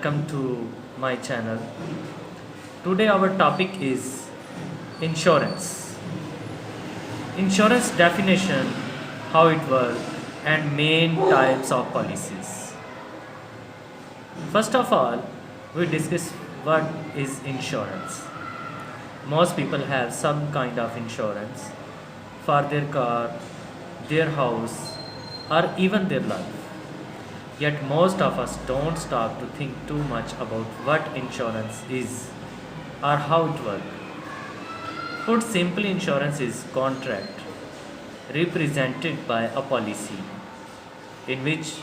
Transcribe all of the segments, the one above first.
welcome to my channel. Today our topic is insurance. Insurance definition, how it works, and main types of policies. First of all, we discuss what is insurance. Most people have some kind of insurance for their car, their house, or even their life. Yet most of us don't stop to think too much about what insurance is or how it works. Put simply, insurance is contract represented by a policy in which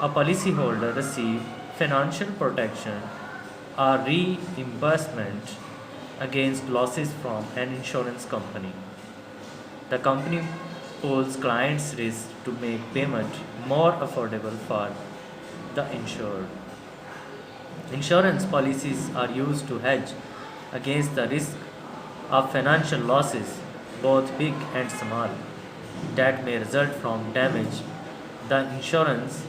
a policyholder receives financial protection or reimbursement against losses from an insurance company. The company pulls clients' risk to make payment more affordable for the insured. Insurance policies are used to hedge against the risk of financial losses, both big and small, that may result from damage the insurance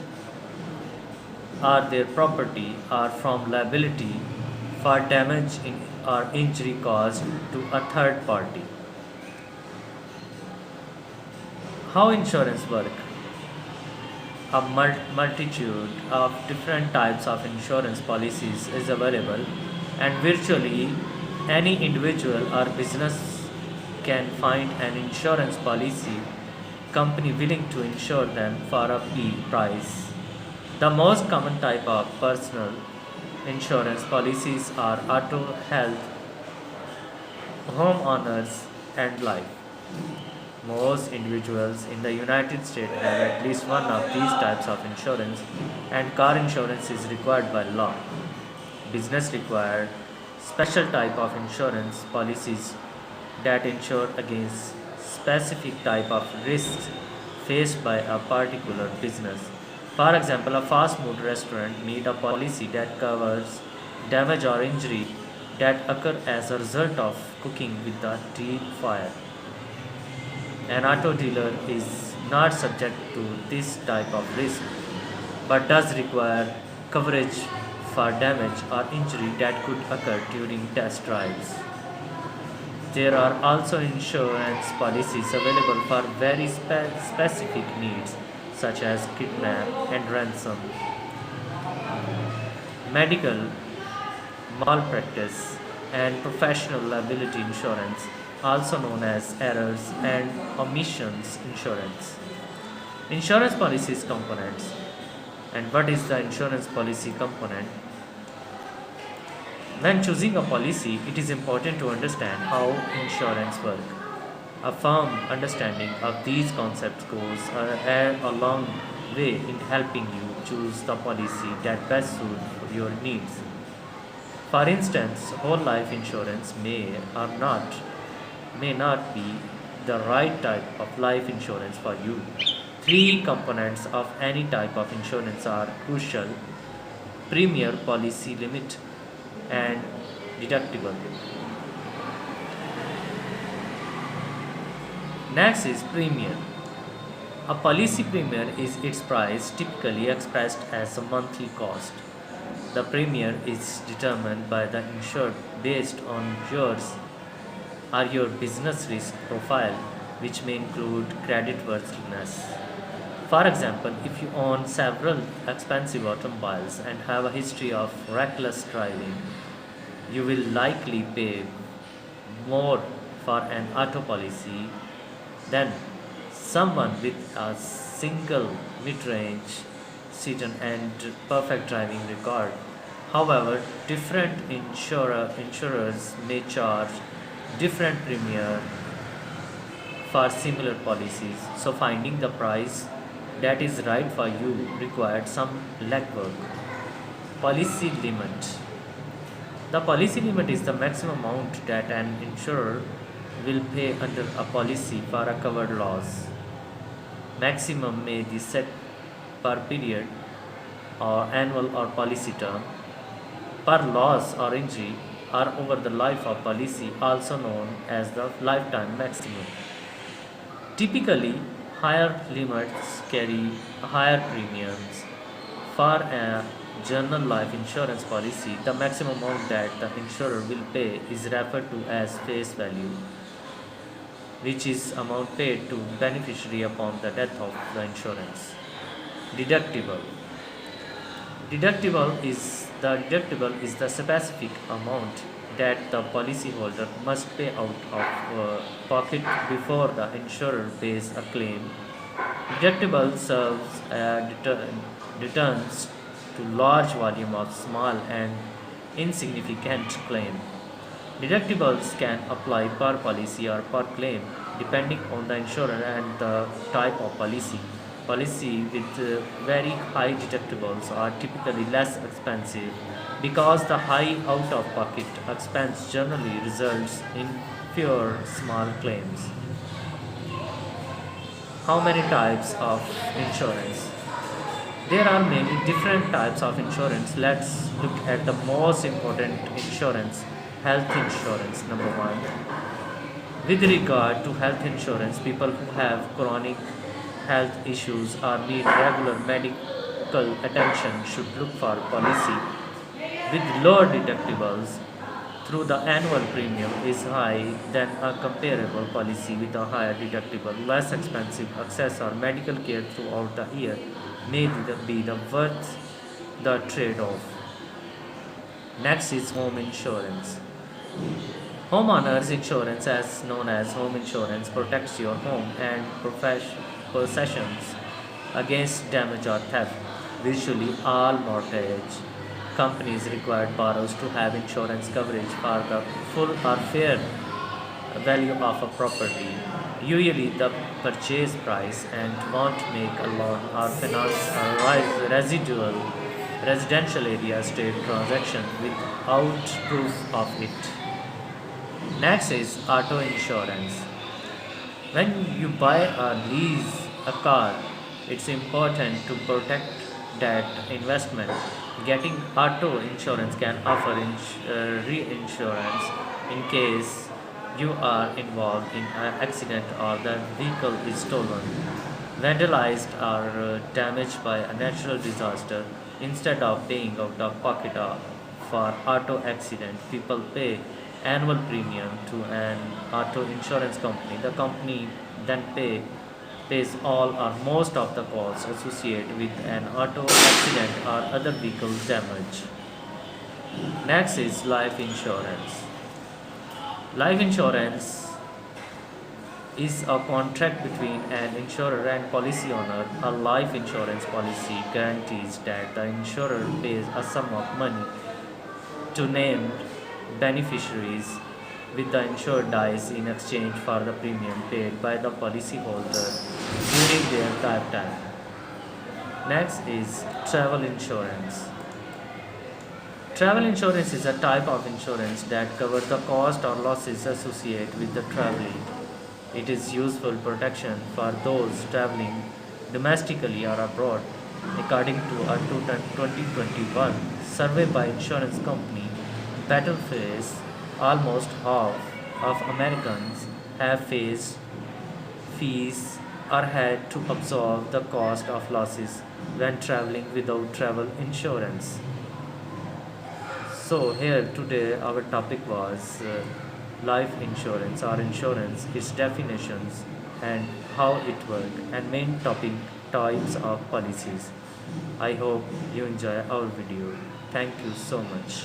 or their property or from liability for damage or injury caused to a third party. How insurance work? A multitude of different types of insurance policies is available, and virtually any individual or business can find an insurance policy company willing to insure them for a price. The most common type of personal insurance policies are auto, health, homeowners, and life. Most individuals in the United States have at least one of these types of insurance, and car insurance is required by law. Business require special type of insurance policies that insure against specific type of risks faced by a particular business. For example, a fast food restaurant need a policy that covers damage or injury that occur as a result of cooking with a deep fire. An auto dealer is not subject to this type of risk, but does require coverage for damage or injury that could occur during test drives. There are also insurance policies available for very specific needs, such as kidnap and ransom, medical malpractice, and professional liability insurance, also known as errors and omissions insurance. Insurance policies components. And what is the insurance policy component? When choosing a policy, it is important to understand how insurance works. A firm understanding of these concepts goes a long way in helping you choose the policy that best suits your needs. For instance, whole life insurance may not be the right type of life insurance for you. Three components of any type of insurance are crucial: premier, policy limit, and deductible. Next is premium. A policy premium is its price, typically expressed as a monthly cost. The premium is determined by the insured based on yours or your business risk profile, which may include creditworthiness. For example, if you own several expensive automobiles and have a history of reckless driving, you will likely pay more for an auto policy than someone with a single mid-range sedan and perfect driving record. However, different insurers may charge different premium for similar policies, so finding the price that is right for you required some legwork. Policy limit. The policy limit is the maximum amount that an insurer will pay under a policy for a covered loss. Maximum may be set per period or annual or policy term, per loss or injury, or over the life of policy, also known as the lifetime maximum. Typically, higher limits carry higher premiums. For general life insurance policy, the maximum amount that the insurer will pay is referred to as face value, which is amount paid to beneficiary upon the death of the insurance. Deductible. Deductible is the specific amount that the policyholder must pay out of pocket before the insurer pays a claim. Deductible serves as deterrence to large volume of small and insignificant claim. Deductibles can apply per policy or per claim depending on the insurer and the type of policy. Policy with very high deductibles are typically less expensive because the high out of pocket expense generally results in fewer small claims. How many types of insurance? There are many different types of insurance. Let's look at the most important insurance, health insurance. Number one, with regard to health insurance, people who have chronic health issues or need regular medical attention should look for policy with lower deductibles through the annual premium is high than a comparable policy with a higher deductible. Less expensive access or medical care throughout the year may be the worth the trade-off. Next is home insurance. Homeowners insurance, as known as home insurance, protects your home and possessions against damage or theft. Virtually all mortgage companies require borrowers to have insurance coverage for the full or fair value of a property. Usually, the purchase price and won't make a loan or finance a residual residential area estate transaction without proof of it. Next is auto insurance. When you buy or lease a car, it's important to protect that investment. Getting auto insurance can offer reinsurance in case you are involved in an accident or the vehicle is stolen, vandalized, or damaged by a natural disaster. Instead of paying out of pocket for auto accident, people pay annual premium to an auto insurance company. The company then pays all or most of the costs associated with an auto accident or other vehicle damage. Next is life insurance. Life insurance is a contract between an insurer and policy owner. A life insurance policy guarantees that the insurer pays a sum of money to named beneficiaries with the insured dies in exchange for the premium paid by the policyholder during their lifetime. Next is travel insurance. Travel insurance is a type of insurance that covers the cost or losses associated with the traveling. It is useful protection for those traveling domestically or abroad. According to a 2021 survey by insurance company Battleface, almost half of Americans have faced fees or had to absorb the cost of losses when traveling without travel insurance. So here today our topic was life insurance or insurance, its definitions and how it works and main topic types of policies. I hope you enjoy our video. Thank you so much.